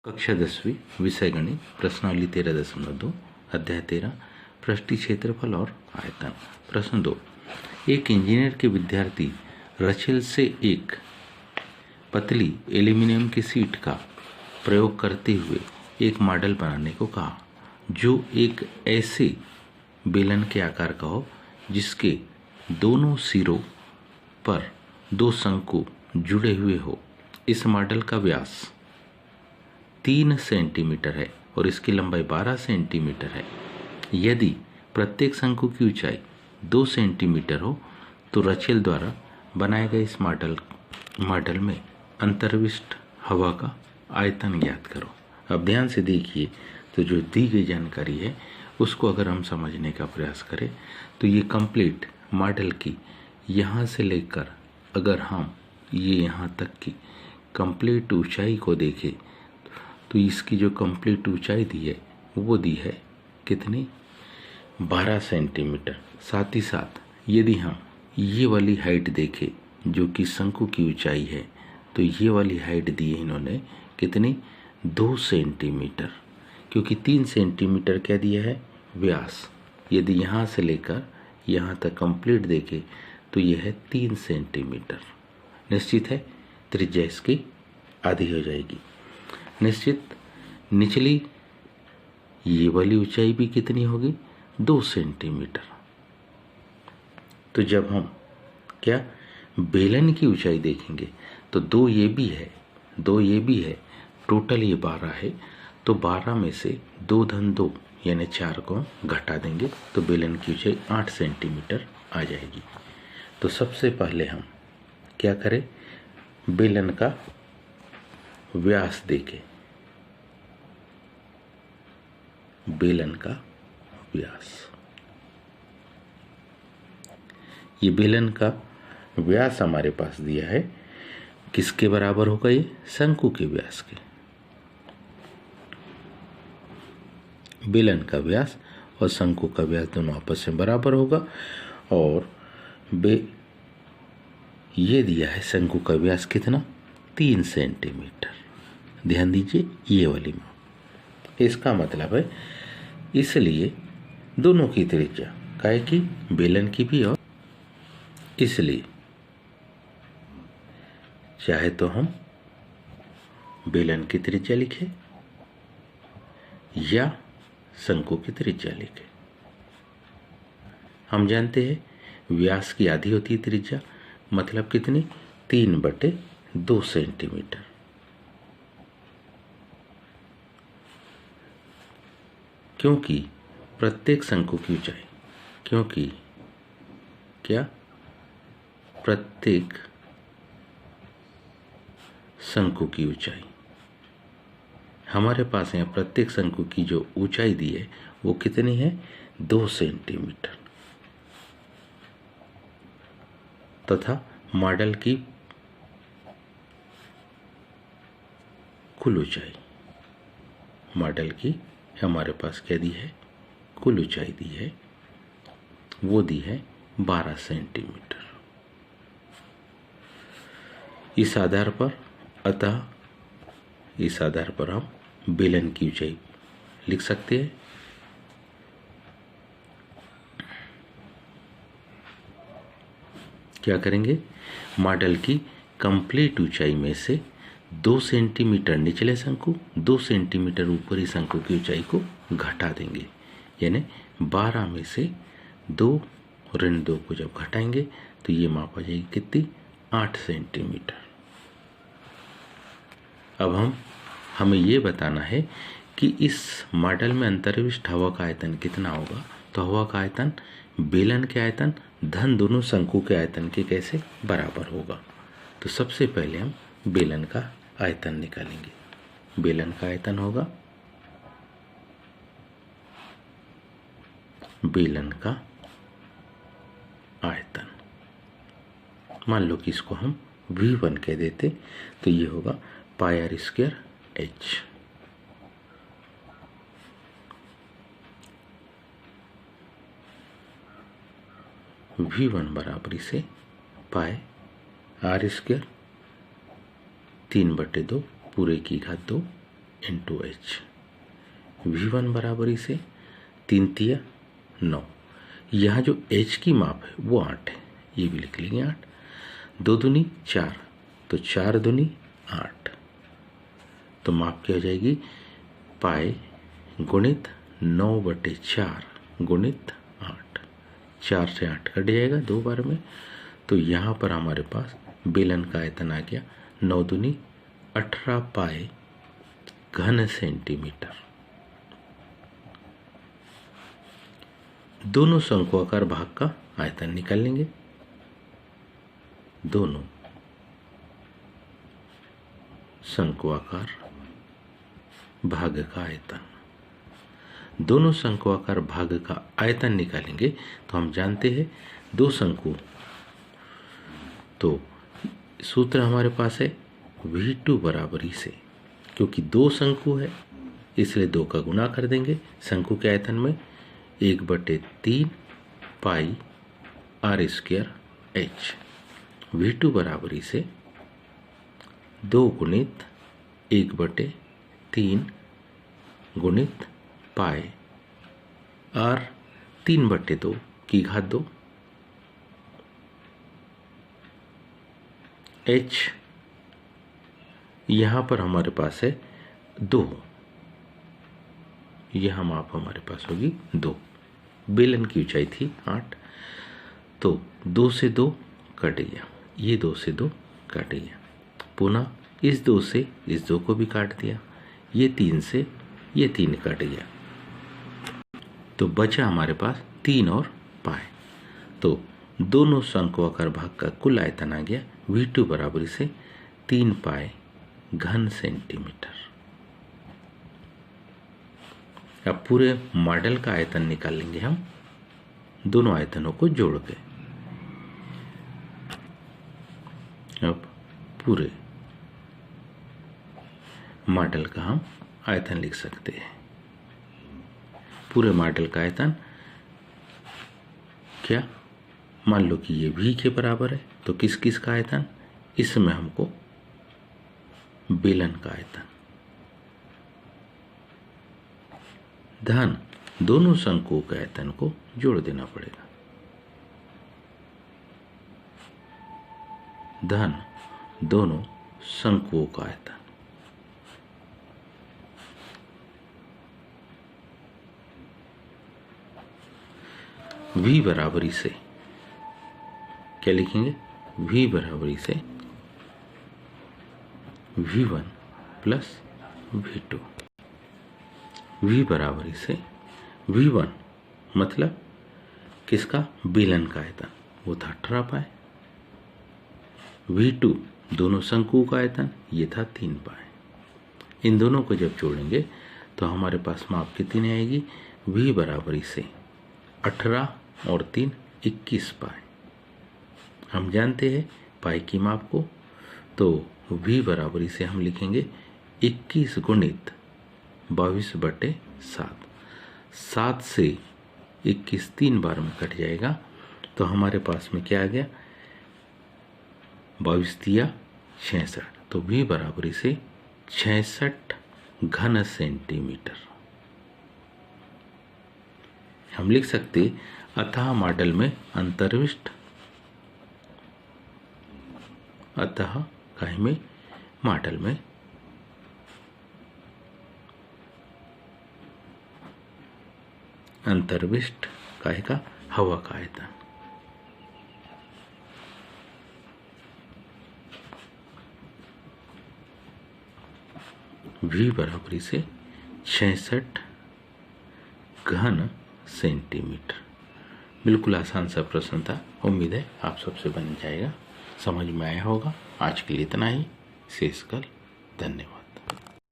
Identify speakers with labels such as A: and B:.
A: कक्षा 10वीं विषय गणित प्रश्नावली 13.2 अध्याय 13 पृष्ठीय क्षेत्रफल और आयतन। प्रश्न 2, एक इंजीनियर के विद्यार्थी रचेल से एक पतली एल्यूमिनियम की शीट का प्रयोग करते हुए एक मॉडल बनाने को कहा जो एक ऐसे बेलन के आकार का हो जिसके दोनों सिरों पर दो शंकु जुड़े हुए हो। इस मॉडल का व्यास 3 सेंटीमीटर है और इसकी लंबाई 12 सेंटीमीटर है। यदि प्रत्येक शंकु की ऊंचाई 2 सेंटीमीटर हो तो रचेल द्वारा बनाए गए इस मॉडल में अंतर्विष्ट हवा का आयतन ज्ञात करो। अब ध्यान से देखिए, तो जो दी गई जानकारी है उसको अगर हम समझने का प्रयास करें तो ये कंप्लीट मॉडल की यहाँ से लेकर अगर हम ये यहाँ तक की कंप्लीट ऊंचाई को देखें तो इसकी जो कंप्लीट ऊंचाई दी है वो दी है कितनी, 12 सेंटीमीटर। साथ ही साथ यदि हम ये वाली हाइट देखें जो कि शंकु की ऊंचाई है तो ये वाली हाइट दी है इन्होंने कितनी, 2 सेंटीमीटर, क्योंकि 3 सेंटीमीटर क्या दिया है व्यास। यदि यहाँ से लेकर यहाँ तक कंप्लीट देखें तो यह है 3 सेंटीमीटर। निश्चित है त्रिज्या इसकी आधी हो जाएगी। निश्चित निचली ये वाली ऊंचाई भी कितनी होगी, 2 सेंटीमीटर। तो जब हम क्या बेलन की ऊंचाई देखेंगे तो 2 ये भी है, 2 ये भी है, टोटल ये 12 है। तो 12 में से 2 धन 2 यानी 4 को घटा देंगे तो बेलन की ऊंचाई 8 सेंटीमीटर आ जाएगी। तो सबसे पहले हम क्या करें, बेलन का व्यास देखें। बेलन का व्यास, ये बेलन का व्यास हमारे पास दिया है, किसके बराबर होगा, ये शंकु के व्यास के। बेलन का व्यास और शंकु का व्यास दोनों आपस में बराबर होगा और ये दिया है शंकु का व्यास कितना, 3 सेंटीमीटर। ध्यान दीजिए ये वाली में, इसका मतलब है इसलिए दोनों की त्रिज्या काहे की, बेलन की भी और इसलिए चाहे तो हम बेलन की त्रिज्या लिखें या शंकु की त्रिज्या लिखें। हम जानते हैं व्यास की आधी होती है त्रिज्या, मतलब कितनी, 3/2 सेंटीमीटर। क्योंकि प्रत्येक शंकु की ऊंचाई, क्योंकि क्या प्रत्येक शंकु की ऊंचाई, हमारे पास यहाँ प्रत्येक शंकु की जो ऊंचाई दी है वो कितनी है, 2 सेंटीमीटर। तथा मॉडल की कुल ऊंचाई, मॉडल की हमारे पास क्या दी है, कुल ऊंचाई दी है, वो दी है 12 सेंटीमीटर। इस आधार पर, अतः इस आधार पर हम बेलन की ऊंचाई लिख सकते हैं। क्या करेंगे, मॉडल की कंप्लीट ऊंचाई में से 2 सेंटीमीटर निचले शंकु, 2 सेंटीमीटर ऊपरी शंकु की ऊंचाई को घटा देंगे, यानी 12 में से 2 ऋण 2 को जब घटाएंगे तो ये माप आ जाएगी कितनी, 8 सेंटीमीटर। अब हमें ये बताना है कि इस मॉडल में अंतर्विष्ट हवा का आयतन कितना होगा। तो हवा का आयतन बेलन के आयतन धन दोनों शंकु के आयतन के कैसे बराबर होगा। तो सबसे पहले हम बेलन का आयतन निकालेंगे। बेलन का आयतन होगा, बेलन का आयतन, मान लो कि इसको हम V1 कह देते तो ये होगा πr² h। V1 बराबरी से πr², 3/2 पूरे की घात 2 इंटू एच। V1 बराबर इसे 3 तिया 9। यहाँ जो h की माप है वो 8 है, ये भी लिख लेंगे 8। 2 दूनी 4, तो 4 दूनी 8। तो माप क्या हो जाएगी, पाई गुणित 9/4 गुणित 8। 4 से 8 कट जाएगा 2 बार में। तो यहाँ पर हमारे पास बेलन का आयतन आ गया 9 दूनी 18 पाई घन सेंटीमीटर। दोनों शंक्वाकार भाग का आयतन निकाल लेंगे। दोनों शंक्वाकार भाग का आयतन, दोनों शंक्वाकार भाग का आयतन निकालेंगे तो हम जानते हैं दो शंकु, तो सूत्र हमारे पास है V2 बराबर इसे, क्योंकि 2 शंकु है इसलिए 2 का गुणा कर देंगे शंकु के आयतन में, 1/3 पाई r² h। V2 बराबर इसे 2 गुणित 1/3 गुणित पाई r 3/2 की घात 2 h। यहाँ पर हमारे पास है 2, यहाँ माप हमारे पास होगी 2। बेलन की ऊंचाई थी 8, तो 2 से 2 कट गया, ये 2 से 2 कट गया, पुनः इस 2 से इस 2 को भी काट दिया, ये 3 से ये 3 कट गया, तो बचा हमारे पास 3 और पाई। तो दोनों शंक्वाकार भाग का कुल आयतन आ गया V2 बराबर से 3 पाई घन सेंटीमीटर। अब पूरे मॉडल का आयतन निकाल लेंगे हम दोनों आयतनों को जोड़ के। अब पूरे मॉडल का हम आयतन लिख सकते हैं। पूरे मॉडल का आयतन क्या, मान लो कि ये V के बराबर है, तो किस किस का आयतन, इसमें हमको बेलन का आयतन धन दोनों शंकुओं के आयतन को जोड़ देना पड़ेगा, धन दोनों शंकुओं का आयतन। V बराबरी से क्या लिखेंगे, V बराबरी से V1 प्लस V2। V बराबरी से V1 मतलब किसका, बेलन का आयतन, वो था 18 पाई। V2 दोनों शंकुओं का आयतन, ये था 3 पाई। इन दोनों को जब जोड़ेंगे तो हमारे पास माप कितनी आएगी, V बराबरी से 18 और 3 21 पाई। हम जानते हैं पाई की माप को, तो V बराबरी से हम लिखेंगे 21 गुणित 22/7। 7 से 21 3 बार में कट जाएगा, तो हमारे पास में क्या आ गया, 22 तिया 66। तो V बराबरी से 66 घन सेंटीमीटर। हम लिख सकते अतः मॉडल में अंतर्विष्ट, अतः काहे में मॉडल में अंतर्विष्ट काहे का, हवा का आयतन। V बराबरी से 66 घन सेंटीमीटर। बिल्कुल आसान सा प्रश्न था, उम्मीद है आप सबसे बन जाएगा, समझ में आया होगा। आज के लिए इतना ही, शेष कल, धन्यवाद।